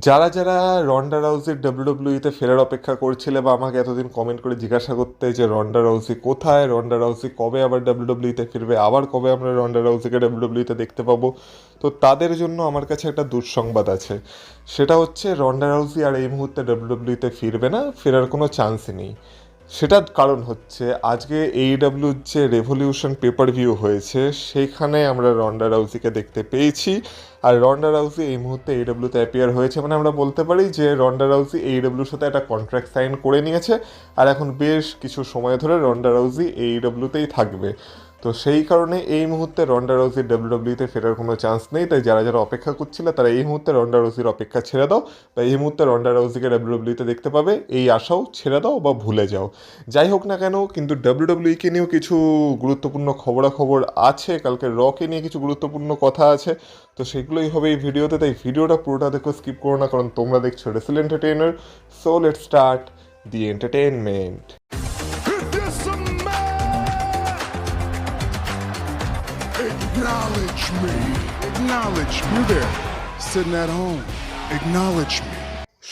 যারা যারা রন্ডা রাউজির ডাব্লিউডাব্লিউইতে ফেরার অপেক্ষা করছিলে বা আমাকে এতদিন কমেন্ট করে জিজ্ঞাসা করতে যে রন্ডা রাউজি কোথায়, রন্ডা রাউজি কবে আবার ডাব্লিউডাব্লিউইতে ফিরবে, আবার কবে আমরা রন্ডা রাউজিকে ডাব্লিউডাব্লিউইতে দেখতে পাবো, তো তাদের জন্য আমার কাছে একটা দুঃসংবাদ আছে। সেটা হচ্ছে রন্ডা রাউজি আর এই মুহূর্তে ডাব্লিউডাব্লিউইতে ফিরবে না, ফেরার কোনো চান্সই নেই। সেটার কারণ হচ্ছে আজকে এইডাব্লিউর যে রেভলিউশন পেপার ভিউ হয়েছে সেইখানে আমরা রন্ডা রাউজিকে দেখতে পেয়েছি। আর রন্ডা রাউজি এই মুহূর্তে এইডাব্লিউতে অ্যাপিয়ার হয়েছে, মানে আমরা বলতে পারি যে রন্ডা রাউজি এইডাব্লিউর সাথে একটা কন্ট্রাক্ট সাইন করে নিয়েছে। আর এখন বেশ কিছু সময় ধরে রন্ডা রাউজি এইডাব্লিউতেই থাকবে। তো সেই কারণে এই মুহূর্তে রন্ডা রাউজির ডাব্লিউডাব্লিউতে ফেরার কোনো চান্স নেই। তাই যারা যারা অপেক্ষা করছিল তারা এই মুহূর্তে রন্ডা রাউজির অপেক্ষা ছেড়ে দাও, বা এই মুহূর্তে রন্ডা রাউজিকে ডাব্লিউডাব্লিউতে দেখতে পাবে এই আশাও ছেড়ে দাও বা ভুলে যাও। যাই হোক না কেন, কিন্তু ডাব্লিউডাব্লিউকে নিয়েও কিছু গুরুত্বপূর্ণ খবরাখবর আছে, কালকে রকে নিয়ে কিছু গুরুত্বপূর্ণ কথা আছে। তো সেগুলোই হবে এই ভিডিওতে, তাই ভিডিওটা পুরোটা দেখো, স্কিপ করো না, কারণ তোমরা দেখছো wrestle entertainer. So let's start the entertainment. Acknowledge me. Acknowledge me. You there, sitting at home. Acknowledge me.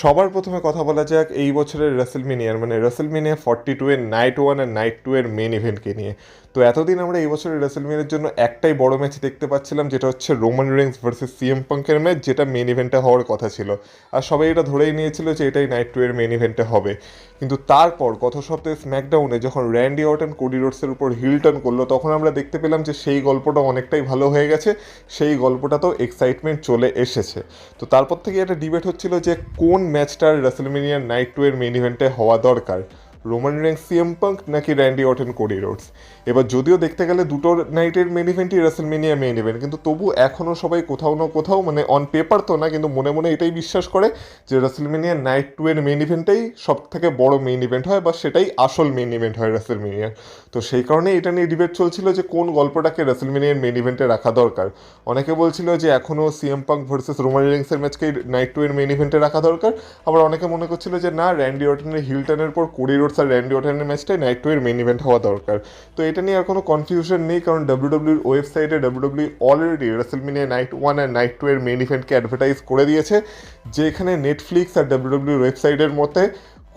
সবার প্রথমে কথা বলা যাক এই বছরের রেসেলমেনিয়ার, মানে রেসেলমেনিয়া 42 এর নাইট 1 আর নাইট 2 এর মেন ইভেন্টকে নিয়ে। তো এতদিন আমরা এই বছরের রেসেলমেনিয়ার জন্য একটাই বড় ম্যাচ দেখতে পাচ্ছিলাম, যেটা হচ্ছে রোমান রেন্স ভার্সেস সিএম পাঙ্কের ম্যাচ, যেটা মেন ইভেন্টে হওয়ার কথা ছিল। আর সবাই এটা ধরেই নিয়েছিল যে এটাই নাইট 2 এর মেন ইভেন্টে হবে। কিন্তু তারপর গত সপ্তাহে স্ম্যাকডাউনে যখন র্যান্ডি অর্টন কোডি রোডসের উপর হিল টার্ন করলো, তখন আমরা দেখতে পেলাম যে সেই গল্পটা অনেকটাই ভালো হয়ে গেছে, সেই গল্পটাতেও এক্সাইটমেন্ট চলে এসেছে। তো তারপর থেকে একটা ডিবেট হচ্ছিল যে কোন ম্যাচটার রেসেলমেনিয়ার নাইট 2 এর মেন ইভেন্টে হওয়া দরকার, রোমান রেন্স সিএম পাঙ্ক নাকি র্যান্ডি অর্টন কোডি রোডস। এবার যদিও দেখতে গেলে দুটো নাইটের মেন ইভেন্টই রেসেলমেনিয়া মেন ইভেন্ট, কিন্তু তবু এখনও সবাই কোথাও না কোথাও, মানে অন পেপার তো না কিন্তু মনে মনে এটাই বিশ্বাস করে যে রেসেলমেনিয়া নাইট 2 এর মেন ইভেন্টটাই সব থেকে বড় মেন ইভেন্ট হয়, বা সেটাই আসল মেন ইভেন্ট হয় রেসেলমেনিয়ার। তো সেই কারণে এটা নিয়ে ডিবেট চলছিল যে কোন গল্পটাকে রেসেলমেনিয়ার মেন ইভেন্টে রাখা দরকার। অনেকে বলছিল যে এখনও সিএম পাঙ্ক ভার্সেস রোমান রেন্সের ম্যাচকেই নাইট 2 এর মেন ইভেন্টে রাখা দরকার। আবার অনেকে মনে করছিল যে না, র্যান্ডি অর্টনের হিল টার্নের পর কোডি রোডস আর র্যান্ডি অর্টনের ম্যাচটাই নাইট 2 এর মেন ইভেন্ট হওয়া দরকার। তো এটা নিয়ে আর কোনো কনফিউশন নেই, কারণ ডাব্লিউডাব্লিউর ওয়েবসাইটে ডাব্লিউডাব্লিউ অলরেডি রেসেলমেনিয়া নাইট 1 আর নাইট 2 এর মেন ইভেন্টকে অ্যাডভার্টাইজ করে দিয়েছে, যেখানে নেটফ্লিক্স আর ডাব্লিউডাব্লিউর ওয়েবসাইটের মতে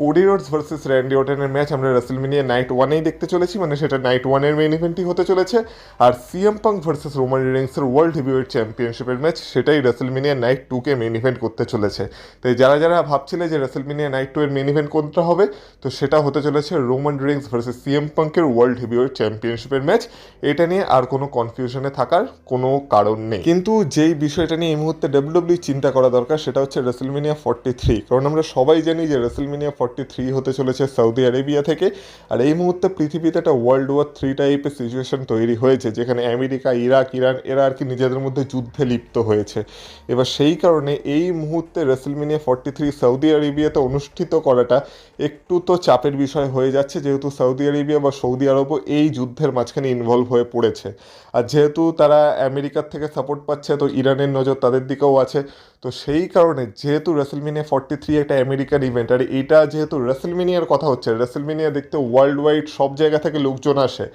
কোডি রোডস ভার্সেস র্যান্ডি অর্টনের ম্যাচ আমরা রেসেলমেনিয়া নাইট 1-এই দেখতে চলেছি, মানে সেটা নাইট 1 এর মেইন ইভেন্টই হতে চলেছে। আর সিএম পাঙ্ক ভার্সেস রোমান রেন্সের ওয়ার্ল্ড হেভিওয়েট চ্যাম্পিয়নশিপের ম্যাচ সেটাই রেসেলমেনিয়া নাইট 2-কে মেইন ইভেন্ট করতে চলেছে। তাই যারা যারা ভাবছিলে যে রেসেলমেনিয়া নাইট 2 এর মেইন ইভেন্ট কোনটা হবে, তো সেটা হতে চলেছে রোমান রেন্স ভার্সেস সিএম পাঙ্কের ওয়ার্ল্ড হেভিওয়েট চ্যাম্পিয়নশিপের ম্যাচ। এটা নিয়ে আর কোনো কনফিউশনে থাকার কোনো কারণ নেই। কিন্তু যেই বিষয়টা নিয়ে এই মুহূর্তে ডাব্লিউডাব্লিউ চিন্তা করা দরকার সেটা হচ্ছে রেসেলমেনিয়া 43, কারণ আমরা সবাই জানি যে রেসেলমেনিয়া 43 হতে চলেছে সৌদি আরেবিয়া থেকে। আর এই মুহূর্তে পৃথিবীতে একটা ওয়ার্ল্ড ওয়ার 3 টাইপের সিচুয়েশন তৈরি হয়েছে, যেখানে আমেরিকা, ইরাক, ইরান এরা আর কি নিজেদের মধ্যে যুদ্ধে লিপ্ত হয়েছে। এবার সেই কারণে এই মুহূর্তে রেসেলমেনিয়া 43 সৌদি আরেবিয়াতে অনুষ্ঠিত করাটা একটু তো চাপের বিষয় হয়ে যাচ্ছে, যেহেতু সৌদি আরেবিয়া বা সৌদি আরবও এই যুদ্ধের মাঝখানে ইনভলভ হয়ে পড়েছে। আর যেহেতু তারা আমেরিকার থেকে সাপোর্ট পাচ্ছে, তো ইরানের নজর তাদের দিকেও আছে। তো সেই কারণে যেহেতু রেসেলমেনিয়া 43 একটা আমেরিকান ইভেন্ট, আর এটা যেহেতু রেসেলমেনিয়ার কথা হচ্ছে, রেসেলমেনিয়া দেখতে ওয়ার্ল্ড ওয়াইড সব জায়গা থেকে লোকজন আসে।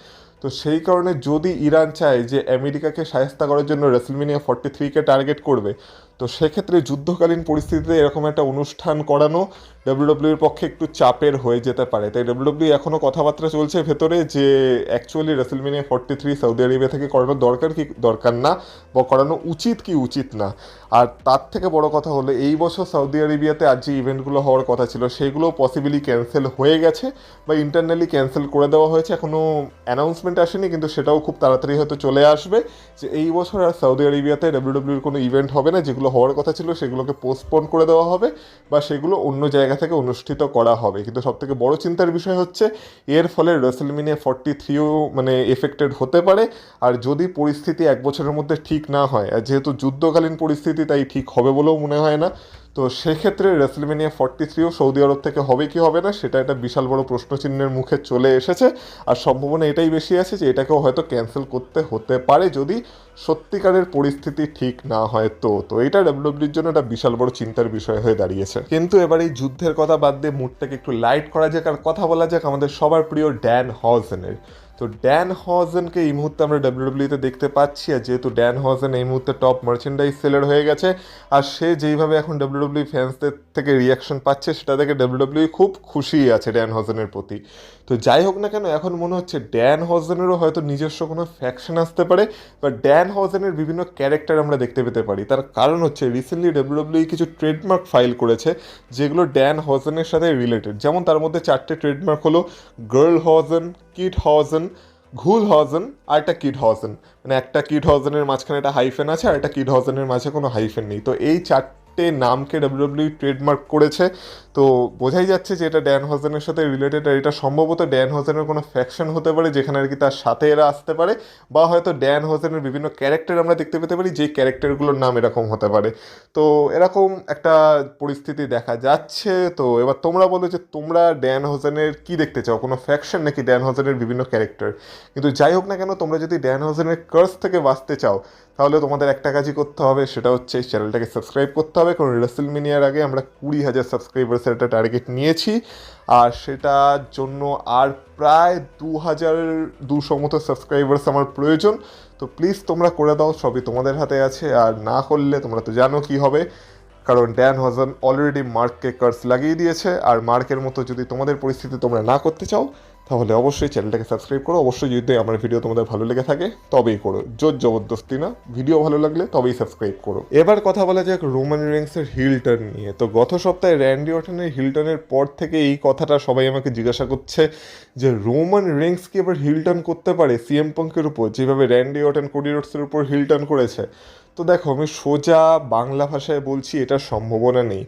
তো সেই কারণে যদি ইরান চায় যে আমেরিকাকে শায়েস্তা করার জন্য রেসেলমেনিয়া 43-কে টার্গেট করবে, তো সেক্ষেত্রে যুদ্ধকালীন পরিস্থিতিতে এরকম একটা অনুষ্ঠান করানো ডাব্লিউডাব্লিউর পক্ষে একটু চাপের হয়ে যেতে পারে। তাই ডাব্লিউডাব্লিউ এখনও কথাবার্তা চলছে ভেতরে যে অ্যাকচুয়ালি রেসেলমেনিয়া 43 সৌদি আরেবিয়া থেকে করানো দরকার কি দরকার না, বা করানো উচিত কি উচিত না। আর তার থেকে বড় কথা হলো এই বছর সৌদি আরেবিয়াতে আর যে ইভেন্টগুলো হওয়ার কথা ছিল সেগুলো পসিবলি ক্যান্সেল হয়ে গেছে, বা ইন্টারনালি ক্যান্সেল করে দেওয়া হয়েছে। এখনও অ্যানাউন্সমেন্ট আসেনি, কিন্তু সেটাও খুব তাড়াতাড়ি হয়তো চলে আসবে যে এই বছর আর সৌদি আরেবিয়াতে ডাব্লিউডাব্লিউর কোনো ইভেন্ট হবে না। যেগুলো হওয়ার কথা ছিল সেগুলোকে পোস্টপোন করে দেওয়া হবে, বা সেগুলো অন্য জায়গা থেকে অনুষ্ঠিত করা হবে। কিন্তু সবথেকে বড় চিন্তার বিষয় হচ্ছে এর ফলে রেসেলমেনিয়া 43ও মানে এফেক্টেড হতে পারে। আর যদি পরিস্থিতি এক বছরের মধ্যে ঠিক না হয়, আর যেহেতু যুদ্ধকালীন পরিস্থিতি তাই ঠিক হবে বলেও মনে হয় না, তো সেক্ষেত্রে রেসেলমেনিয়া 43ও সৌদি আরব থেকে হবে কি হবে না সেটা একটা বিশাল বড় প্রশ্নচিহ্নের মুখে চলে এসেছে। আর সম্ভাবনা এটাই বেশি আছে যে এটাকেও হয়তো ক্যান্সেল করতে হতে পারে যদি সত্যিকারের পরিস্থিতি ঠিক না হয়। তো এটা ডাব্লিউডাব্লিউর জন্য একটা বিশাল বড় চিন্তার বিষয় হয়ে দাঁড়িয়েছে। কিন্তু এবার এই যুদ্ধের কথা বাদ দিয়ে মুডটাকে একটু লাইট করা যাক, আর কথা বলা যাক আমাদের সবার প্রিয় ড্যান হজনের। তো ড্যান হজেনকে এই মুহূর্তে আমরা ডাব্লিউডাব্লিউতে দেখতে পাচ্ছি, আর যেহেতু ড্যান হজেন এই মুহূর্তে টপ মার্চেন্ডাইজ সেলার হয়ে গেছে, আর সে যেইভাবে এখন ডাব্লিউডাব্লিউ ফ্যান্সদের থেকে রিয়াকশন পাচ্ছে সেটা দেখে ডাব্লিউডাব্লিউ খুব খুশি আছে ড্যান হজেনের প্রতি। তো যাই হোক না কেন, এখন মনে হচ্ছে ড্যান হজেনেরও হয়তো নিজস্ব কোনো ফ্যাকশন আসতে পারে, বা ড্যান হজেনের বিভিন্ন ক্যারেক্টার আমরা দেখতে পেতে পারি। তার কারণ হচ্ছে রিসেন্টলি ডাব্লিউডাব্লিউ কিছু ট্রেডমার্ক ফাইল করেছে যেগুলো ড্যান হজেনের সাথে রিলেটেড। যেমন তার মধ্যে 4টে ট্রেডমার্ক হলো গার্ল হজেন, কিড হজেন, ঘুল হজেন আর একটা কিড হজেন। মানে একটা কিড হজেনের মাঝখানে একটা হাইফেন আছে, আর একটা কিড হজেনের মাঝে কোনো হাইফেন নেই। তো এই 4টে নামকে ডাব্লিউডাব্লিউ ট্রেডমার্ক করেছে। তো বোঝাই যাচ্ছে যে এটা ড্যান হজেনের সাথে রিলেটেড, আর এটা সম্ভবত ড্যান হজেনের কোনো ফ্যাকশন হতে পারে যেখানে আর কি তার সাথে এরা আসতে পারে, বা হয়তো ড্যান হজেনের বিভিন্ন ক্যারেক্টার আমরা দেখতে পেতে পারি যেই ক্যারেক্টারগুলোর নাম এরকম হতে পারে। তো এরকম একটা পরিস্থিতি দেখা যাচ্ছে। তো এবার তোমরা বলো যে তোমরা ড্যান হজেনের কি দেখতে চাও, কোনো ফ্যাকশন নাকি ড্যান হজেনের বিভিন্ন ক্যারেক্টার? কিন্তু যাই হোক না কেন, তোমরা যদি ড্যান হজেনের কার্স থেকে বাঁচতে চাও তাহলে তোমাদের একটা কাজই করতে হবে, সেটা হচ্ছে এই চ্যানেলটাকে সাবস্ক্রাইব করতে হবে। কারণ রেসেলমেনিয়ার আগে আমরা 20,000 সাবস্ক্রাইবার্সের একটা টার্গেট নিয়েছি, আর সেটার জন্য আর প্রায় 2,200 মতো সাবস্ক্রাইবার্স আমার প্রয়োজন। তো প্লিজ তোমরা করে দাও, সবই তোমাদের হাতে আছে। আর না করলে তোমরা তো জানো কি হবে, কারণ ড্যান হজেন অলরেডি মার্ককে কার্স লাগিয়ে দিয়েছে। আর মার্কের মতো যদি তোমাদের পরিস্থিতি তোমরা না করতে চাও তাহলে অবশ্যই চ্যানেলটাকে সাবস্ক্রাইব করো। অবশ্যই যদি আমার ভিডিও তোমাদের ভালো লেগে থাকে তবেই করো, জোর জবরদস্তি না। ভিডিও ভালো লাগলে তবেই সাবস্ক্রাইব করো। এবার কথা বলা যাক রোমান রেন্সের হিল টার্ন নিয়ে। তো গত সপ্তাহে র্যান্ডি অর্টনের হিল টার্নের পর থেকে এই কথাটা সবাই আমাকে জিজ্ঞাসা করছে যে রোমান রেন্স কি এবার হিল টার্ন করতে পারে সিএম পাঙ্কের উপর, যেভাবে র্যান্ডি অর্টন কোডি রোডসের উপর হিল টার্ন করেছে। তো দেখো, আমি সোজা বাংলা ভাষায় বলছি, এটার সম্ভাবনা নেই।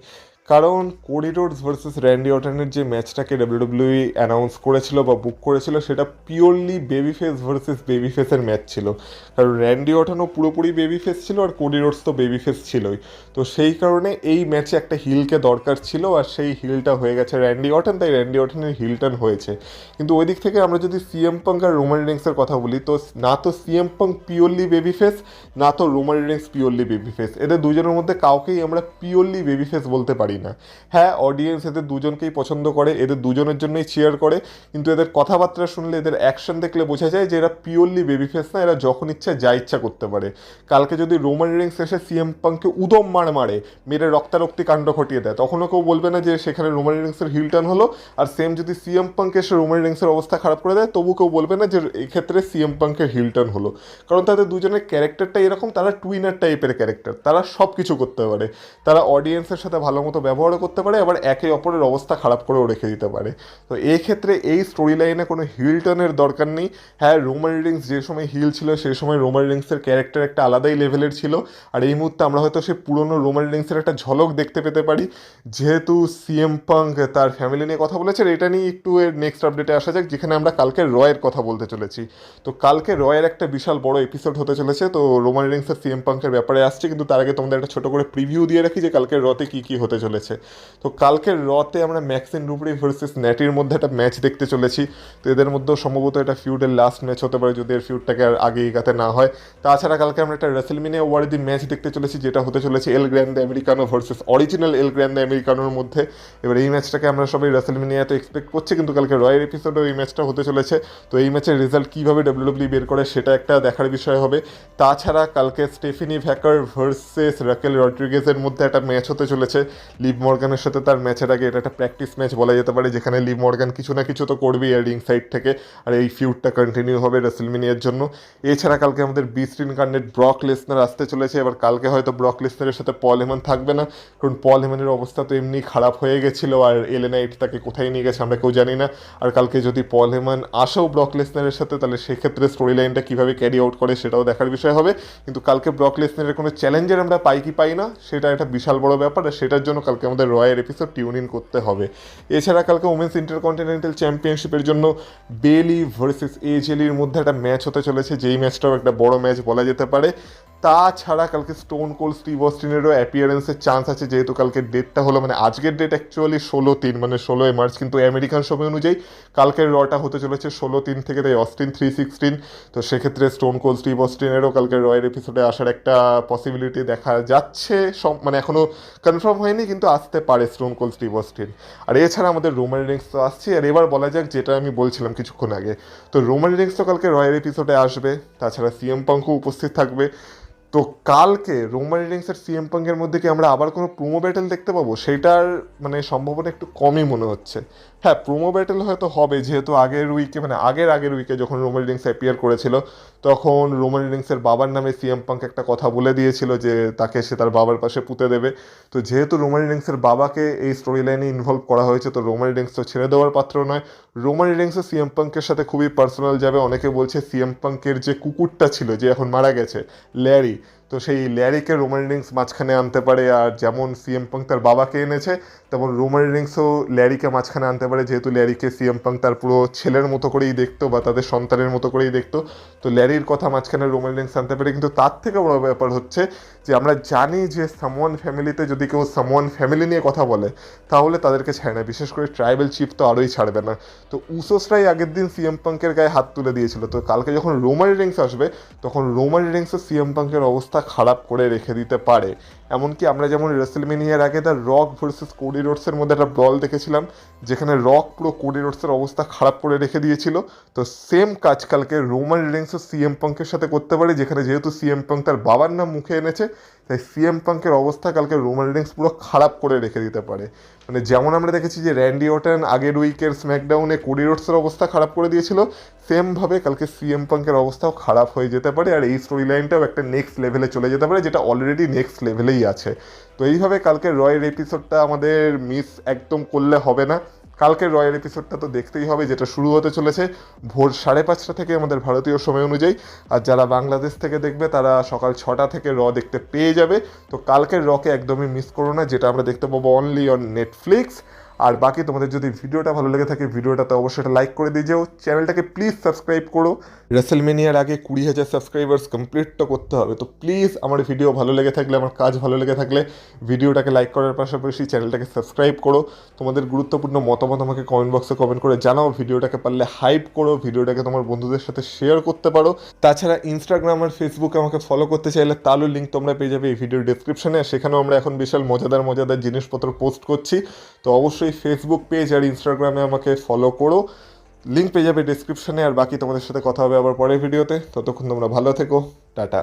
কারণ কোডি রোডস ভার্সেস র্যান্ডি অর্টনের যে ম্যাচটাকে ডাব্লিউডাব্লিউই অ্যানাউন্স করেছিল বা বুক করেছিল, সেটা purely baby face versus baby ফেসের ম্যাচ ছিল। কারণ র্যান্ডি অর্টনও পুরোপুরি বেবি ফেস ছিল, আর কোডি রোডস তো বেবি ফেস ছিলই। তো সেই কারণে এই ম্যাচে একটা হিলকে দরকার ছিল, আর সেই হিলটা হয়ে গেছে র্যান্ডি অর্টন, তাই র্যান্ডি অর্টনের হিল টার্ন হয়েছে। কিন্তু ওই দিক থেকে আমরা যদি সিএম পাঙ্ক আর রোমান রিংসের কথা বলি, তো না তো CM punk purely baby face, না তো Roman Rings purely baby face. এদের দুজনের মধ্যে কাউকেই আমরা পিওরলি বেবি ফেস বলতে পারি না। হ্যাঁ, অডিয়েন্স এদের দুজনকেই পছন্দ করে, এদের দুজনের জন্যই চিয়ার করে, কিন্তু এদের কথাবার্তা শুনলে, এদের অ্যাকশন দেখলে বোঝা যায় যে এরা পিওরলি বেবি ফেস না। এরা যখন ইচ্ছা যা ইচ্ছা করতে পারে। কালকে যদি রোমান রিংস এসে সিএম পাঙ্ককে উদম মারে মেরে রক্তারক্তি কাণ্ড ঘটিয়ে দেয়, তখনও কেউ বলবে না যে সেখানে রোমান রিংসের হিল টার্ন হলো। আর সেম যদি সিএম পাঙ্ক এসে রোমান রিংসের অবস্থা খারাপ করে দেয়, তবু কেউ বলবে না যে এক্ষেত্রে সিএম পাঙ্কের হিল টার্ন হলো। কারণ তাদের দুজনের ক্যারেক্টারটা এরকম, তারা টুইনার টাইপের ক্যারেক্টার, তারা সব কিছু করতে পারে। তারা অডিয়েন্সের সাথে ভালো মতো ব্যবহারও করতে পারে, আবার একে অপরের অবস্থা খারাপ করেও রেখে দিতে পারে। তো এই ক্ষেত্রে এই স্টোরি লাইনে কোনো হিল টার্নের দরকার নেই। হ্যাঁ, রোমান রিংস যে সময় হিল ছিল সেই সময় রোমান রিংসের ক্যারেক্টার একটা আলাদাই লেভেলের ছিল, আর এই মুহূর্তে আমরা হয়তো সেই পুরনো রোমান রিংসের একটা ঝলক দেখতে পেতে পারি। যেহেতু সিএম পাঙ্ক তার ফ্যামিলি নিয়ে কথা বলেছে, এটা নিয়ে একটু এর নেক্সট আপডেটে আসা যাক, যেখানে আমরা কালকে রয়ের কথা বলতে চলেছি। তো কালকে রয়ের একটা বিশাল বড় এপিসোড হতে চলেছে। তো রোমান রিংস আর সিএম পাঙ্কের ব্যাপারে আসছে, কিন্তু তার আগে তোমাদের একটা ছোট করে প্রিভিউ দিয়ে রাখি যে কালকের রতে কী কী হতে চলেছে। তো কালকের রতে আমরা ম্যাক্সিন রুবরি ভার্সেস ন্যাটির মধ্যে একটা ম্যাচ দেখতে চলেছি। তো এদের মধ্যেও সম্ভবত এটা ফিউডের লাস্ট ম্যাচ হতে পারে, যদি এর ফিউডটাকে আর আগে এগাতে না হয়। তাছাড়া কালকে আমরা একটা রেসেলমেনিয়া ওয়ার্দি ম্যাচ দেখতে চলেছি, যেটা হতে চলেছে এল গ্র্যান্ডে আমেরিকানো ভার্সেস অরিজিনাল এল গ্র্যান্ডে আমেরিকানোর মধ্যে। এবার এই ম্যাচটাকে আমরা সবাই রেসেলমেনিয়াতে এক্সপেক্ট করছি, কিন্তু কালকে রয়ের এপিসোডেও এই ম্যাচটা হতে চলেছে। তো এই ম্যাচের রেজাল্ট কীভাবে ডাব্লিউডাব্লিউ বের করে সেটা একটা দেখার বিষয় হবে। তাছাড়া কালকে স্টেফিনি ভ্যাকার ভার্সেস রাকেল রড্রিগেজের মধ্যে একটা ম্যাচ হতে চলেছে লিভ মর্গানের সাথে। তার ম্যাচের আগে এটা একটা প্র্যাকটিস ম্যাচ বলা যেতে পারে, যেখানে লিভ মর্গান কিছু না কিছু তো করবেই আর রিং সাইড থেকে, আর এই ফিউডটা কন্টিনিউ হবে রেসেলমেনিয়ার জন্য। এছাড়া কালকে আমাদের বিস্ট ইনকার্নেট ব্রক লেসনার আসতে চলেছে। এবার কালকে হয়তো ব্রক লেসনারের সাথে পল হেমান থাকবে না, কারণ পল হেমানের অবস্থা তো এমনি খারাপ হয়ে গেছিলো, আর এলএ নাইট তাকে কোথায় নিয়ে গেছে আমরা কেউ জানি না। আর কালকে যদি পল হেমান আসেও ব্রক লেসনারের সাথে, তাহলে সেক্ষেত্রে স্টোরি লাইনটা কীভাবে ক্যারি আউট করে সেটাও দেখার বিষয় হবে। কিন্তু কালকে ব্রক লেসনারের কোনো চ্যালেঞ্জার আমরা পাই কি পাই না, সেটা একটা বিশাল বড় ব্যাপার, আর সেটার জন্য কালকে আমাদের রয়ের এপিসোড টিউন ইন করতে হবে। এছাড়া কালকে ওমেন্স ইন্টারকন্টিনেন্টাল চ্যাম্পিয়নশিপের জন্য বেলি ভার্সেস এজেলির মধ্যে একটা ম্যাচ হতে চলেছে, যেই ম্যাচটাও একটা বড় ম্যাচ বলা যেতে পারে। তাছাড়া কালকে স্টোন কোল্ড স্টিভ অস্টিনেরও অ্যাপিয়ারেন্সের চান্স আছে, যেহেতু কালকে ডেটটা হলো মানে আজকের ডেট অ্যাকচুয়ালি 16/3 মানে 16 মার্চ, কিন্তু আমেরিকান সময় অনুযায়ী কালকের রটা হতে চলেছে 16/3 থেকে, তাই অস্টিন 316। তো সেক্ষেত্রে স্টোন কোল্ড স্টিভ অস্টিনেরও কালকে রয়ের এপিসোডে আসার একটা পসিবিলিটি দেখা যাচ্ছে, সব মানে এখনও কনফার্ম হয়নি কিন্তু আসতে পারে স্টোন কোল্ড স্টিভ অস্টিন। আর এছাড়া আমাদের রোমান রিংস তো আসছে। আর এবার বলা যাক যেটা আমি বলছিলাম কিছুক্ষণ আগে, তো রোমান রিংস তো কালকে রয়ের এপিসোডে আসবে, তাছাড়া সিএম পাঙ্কও উপস্থিত থাকবে। তো কালকে রোমান রিংসের সিএম পাঙ্কের মধ্যে কি আমরা আবার কোনো প্রোমো ব্যাটেল দেখতে পাবো, সেটার মানে সম্ভাবনা একটু কমই মনে হচ্ছে। হ্যাঁ, প্রোমো ব্যাটেল হয়তো হবে, যেহেতু আগের উইকে মানে আগের উইকে যখন রোমান রিংস অ্যাপিয়ার করেছিল তখন রোমান রিংসের বাবার নামে সিএম পাঙ্ক একটা কথা বলে দিয়েছিল যে তাকে সে তার বাবার পাশে পুঁতে দেবে। তো যেহেতু রোমান রিংসের বাবাকে এই স্টোরি লাইনে ইনভলভ করা হয়েছে, তো রোমান রিংস তো ছেড়ে দেওয়ার পাত্র নয়। রোমান রিংসও সিএম পাঙ্কের সাথে খুবই পার্সোনাল যাবে। অনেকে বলছে সিএম পাঙ্কের যে কুকুরটা ছিল যে এখন মারা গেছে, ল্যারি, তো সেই ল্যারিকে রোমান রিংস মাঝখানে আনতে পারে। আর যেমন সিএম পাঙ্ক তার বাবাকে এনেছে, তেমন রোমান রিংসও ল্যারিকে মাঝখানে আনতে পারে, যেহেতু ল্যারিকে সিএম পাঙ্ক তার পুরো ছেলের মতো করেই দেখতো বা তাদের সন্তানের মতো করেই দেখতো। তো ল্যারির কথা মাঝখানে রোমান রিংস আনতে পারে। কিন্তু তার থেকে বড় ব্যাপার হচ্ছে যে আমরা জানি যে সামওয়ান ফ্যামিলিতে যদি কেউ সামওয়ান ফ্যামিলি নিয়ে কথা বলে তাহলে তাদেরকে ছাড়ে না, বিশেষ করে ট্রাইবাল চিফ তো আরোই ছাড়বে না। তো উসোসরাই আগের দিন সিএম পাঙ্কের গায়ে হাত তুলে দিয়েছিল। তো কালকে যখন রোমান রিংস আসবে তখন রোমান রিংসও সিএম পাঙ্কের অবস্থা খারাপ করে রেখে দিতে পারে। এমনকি আমরা যেমন রেসলমেনিয়ার আগে দ্য রক ভার্সেস কোডি রোডসের মধ্যে একটা ব্রল দেখেছিলাম, যেখানে রক পুরো কোডি রোডসের অবস্থা খারাপ করে রেখে দিয়েছিল, তো সেম কাজ কালকে রোমান রিংসও সিএম পাঙ্কের সাথে করতে পারে, যেখানে যেহেতু সিএম পাঙ্ক তার বাবার নাম মুখে এনেছে, তাই সিএম পাঙ্কের অবস্থা কালকে রোমান রিংস পুরো খারাপ করে রেখে দিতে পারে। মানে যেমন আমরা দেখেছি যে র্যান্ডি অর্টন আগের উইকের স্ম্যাকডাউনে কোডি রোডসের অবস্থা খারাপ করে দিয়েছিল, সেমভাবে কালকে সিএম পাঙ্কের অবস্থাও খারাপ হয়ে যেতে পারে। আর এই স্টোরি লাইনটাও একটা নেক্সট লেভেলে চলে যেতে পারে, যেটা অলরেডি নেক্সট লেভেলেই আছে। তো এইভাবে কালকে রয়ের এপিসোডটা আমাদের মিস একদম করলে হবে না। কালকের রয়্যাল এপিসোডটা তো দেখতেই হবে, যেটা শুরু হতে চলেছে ভোর 5:30 থেকে আমাদের ভারতীয় সময় অনুযায়ী। আর যারা বাংলাদেশ থেকে দেখবে তারা সকাল 6টা থেকে দেখতে পেয়ে যাবে। তো কালকের রকে একদমই মিস করো না, যেটা আমরা দেখতে পাবো অনলি অন নেটফ্লিক্স। আর বাকি তোমাদের যদি ভিডিওটা ভালো লেগে থাকে ভিডিওটাতে অবশ্যই একটা লাইক করে দিয়ে যাও, চ্যানেলটাকে প্লিজ সাবস্ক্রাইব করো। রেসেলমেনিয়ার আগে 20,000 সাবস্ক্রাইবার্স কমপ্লিট তো করতে হবে। তো প্লিজ আমার ভিডিও ভালো লেগে থাকলে, আমার কাজ ভালো লেগে থাকলে ভিডিওটাকে লাইক করার পাশাপাশি চ্যানেলটাকে সাবস্ক্রাইব করো। তোমাদের গুরুত্বপূর্ণ মতামত আমাকে কমেন্ট বক্সে কমেন্ট করে জানাও। ভিডিওটাকে পারলে হাইপ করো, ভিডিওটাকে তোমার বন্ধুদের সাথে শেয়ার করতে পারো। তাছাড়া ইনস্টাগ্রাম আর ফেসবুকে আমাকে ফলো করতে চাইলে তারও লিঙ্ক তোমরা পেয়ে যাবে এই ভিডিওর ডেসক্রিপশনে। সেখানেও আমরা এখন বিশাল মজাদার জিনিসপত্র পোস্ট করছি। তো অবশ্যই ফেসবুক পেজ আর ইনস্টাগ্রামে আমাকে ফলো করো, লিঙ্ক পেয়ে যাবে ডেসক্রিপশনে। আর বাকি তোমাদের সাথে কথা হবে আবার পরের ভিডিওতে। ততক্ষণ তোমরা ভালো থেকো, টাটা।